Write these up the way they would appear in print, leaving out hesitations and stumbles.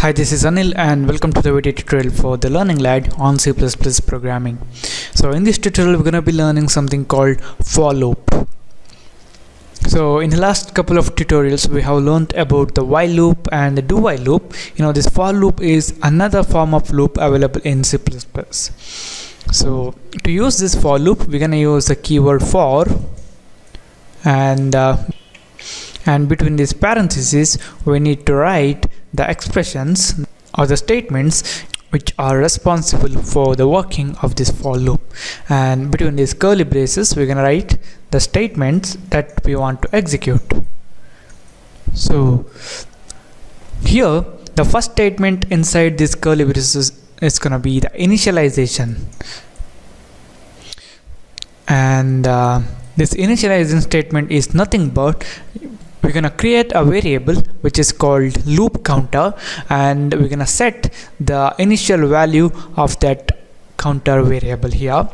Hi, this is Anil and welcome to the video tutorial for the Learning Lad on C++ programming. So in this tutorial we're going to be learning something called for loop. So in the last couple of tutorials we have learned about the while loop and the do while loop. This for loop is another form of loop available in C++. So to use this for loop we're going to use the keyword for and between these parentheses we need to write the expressions or the statements which are responsible for the working of this for loop, and between these curly braces we're going to write the statements that we want to execute. So here the first statement inside this curly braces is going to be the initialization, and this initialization statement is nothing but we're gonna create a variable which is called loop counter, and we're gonna set the initial value of that counter variable here.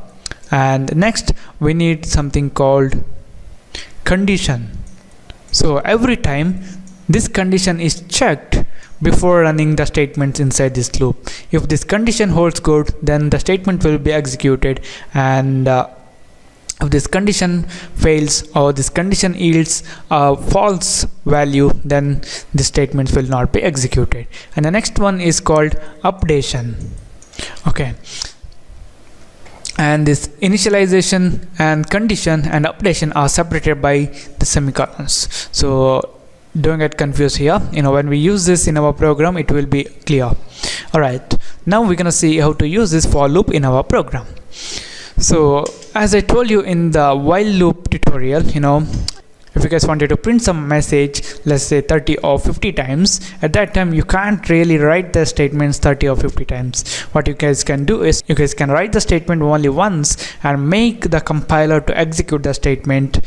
And next we need something called condition. So every time this condition is checked before running the statements inside this loop, if this condition holds good then the statement will be executed, and if this condition fails or this condition yields a false value then the statements will not be executed. And the next one is called updation. Okay, and this initialization and condition and updation are separated by the semicolons, so don't get confused here. When we use this in our program it will be clear. Alright, now we're gonna see how to use this for loop in our program. So as I told you in the while loop tutorial, if you guys wanted to print some message, let's say 30 or 50 times, at that time you can't really write the statements 30 or 50 times. What you guys can do is you guys can write the statement only once and make the compiler to execute the statement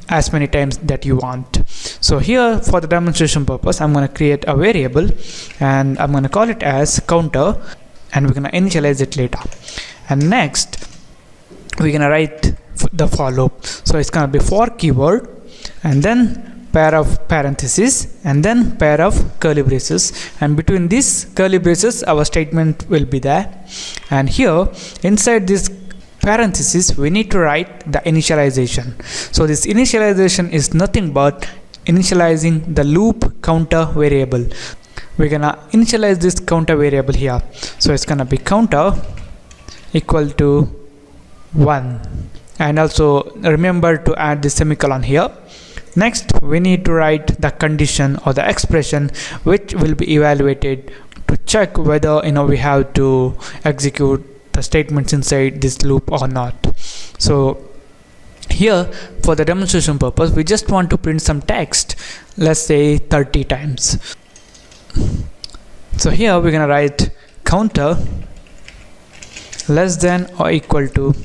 as many times that you want. So here for the demonstration purpose I'm going to create a variable and I'm going to call it as counter, and we're going to initialize it later. And next we're gonna write the for loop. So it's gonna be for keyword and then pair of parentheses and then pair of curly braces, and between these curly braces our statement will be there. And here inside this parentheses we need to write the initialization. So this initialization is nothing but initializing the loop counter variable. We're gonna initialize this counter variable here, so it's gonna be counter equal to 1, and also remember to add the semicolon here. Next we need to write the condition or the expression which will be evaluated to check whether we have to execute the statements inside this loop or not. So here for the demonstration purpose we just want to print some text, let's say 30 times. So here we're gonna write counter less than or equal to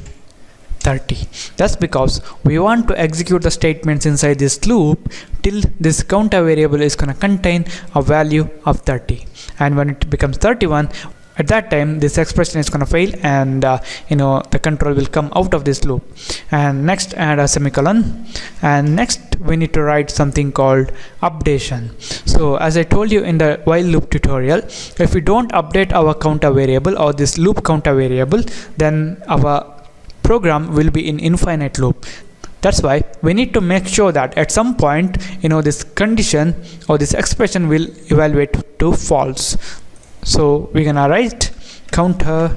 30. That's because we want to execute the statements inside this loop till this counter variable is going to contain a value of 30, and when it becomes 31 at that time this expression is going to fail, and the control will come out of this loop. And next add a semicolon, and next we need to write something called updation. So as I told you in the while loop tutorial, if we don't update our counter variable or this loop counter variable then our program will be in infinite loop. That's why we need to make sure that at some point this condition or this expression will evaluate to false. So we're gonna write counter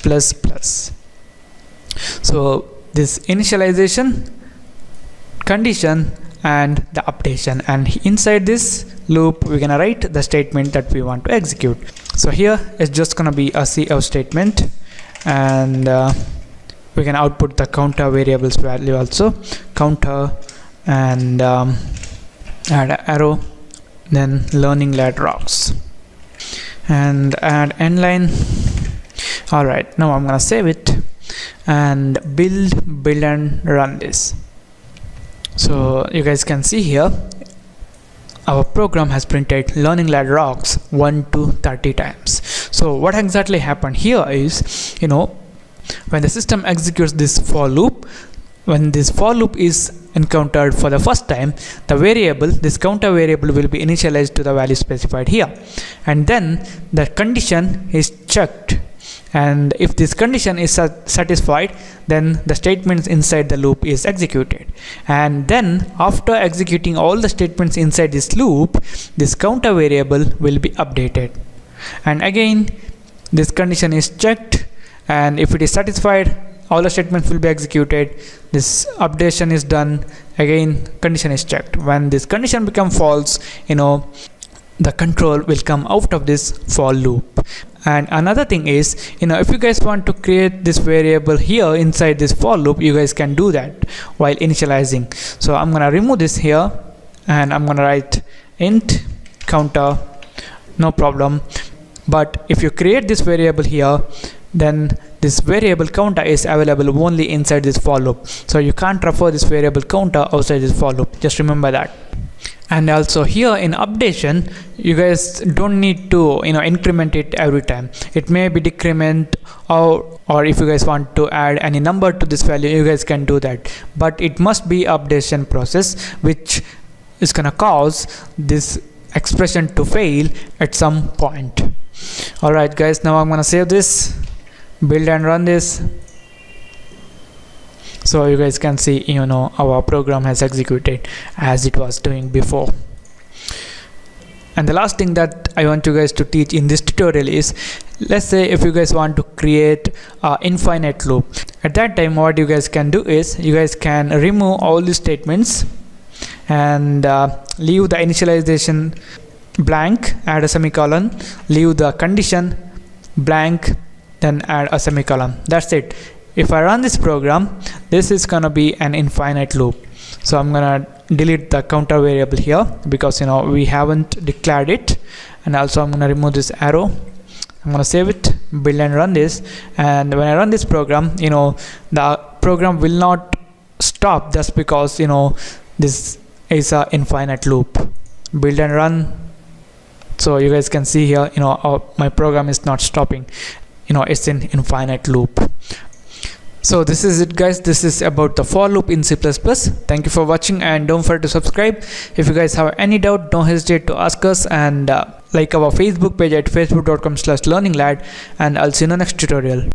plus plus. So this initialization, condition and the updation, and inside this loop we're gonna write the statement that we want to execute. So here it's just gonna be a cout statement, and we can output the counter variables value also, counter, and add an arrow, then learning lad rocks, and add end line. Alright, now I'm gonna save it and build and run this. So you guys can see here our program has printed learning lad rocks 1 to 30 times. So what exactly happened here is when the system executes this for loop, when this for loop is encountered for the first time, the variable, this counter variable, will be initialized to the value specified here, and then the condition is checked, and if this condition is satisfied, then the statements inside the loop is executed, and then after executing all the statements inside this loop, this counter variable will be updated, and again this condition is checked, and if it is satisfied, all the statements will be executed. This updation is done, again condition is checked. When this condition becomes false, the control will come out of this for loop. And another thing is, if you guys want to create this variable here inside this for loop, you guys can do that while initializing. So I'm gonna remove this here, and I'm gonna write int counter, no problem. But if you create this variable here, then this variable counter is available only inside this for loop, so you can't refer this variable counter outside this for loop. Just remember that. And also here in updation, you guys don't need to increment it every time. It may be decrement, or if you guys want to add any number to this value, you guys can do that, but it must be updation process, which is gonna cause this expression to fail at some point. Alright guys, now I'm gonna save this, build and run this, so you guys can see our program has executed as it was doing before. And the last thing that I want you guys to teach in this tutorial is, let's say if you guys want to create an infinite loop, at that time what you guys can do is, you guys can remove all these statements and leave the initialization blank, add a semicolon, leave the condition blank, then add a semicolon. That's it. If I run this program, this is gonna be an infinite loop. So I'm gonna delete the counter variable here because we haven't declared it, and also I'm gonna remove this arrow. I'm gonna save it, build and run this, and when I run this program, the program will not stop just because this is a infinite loop. Build and run. So you guys can see here, my program is not stopping. It's in infinite loop. So this is it guys, this is about the for loop in C++. Thank you for watching, and don't forget to subscribe. If you guys have any doubt, don't hesitate to ask us, and like our Facebook page at facebook.com/learninglad, and I'll see you in the next tutorial.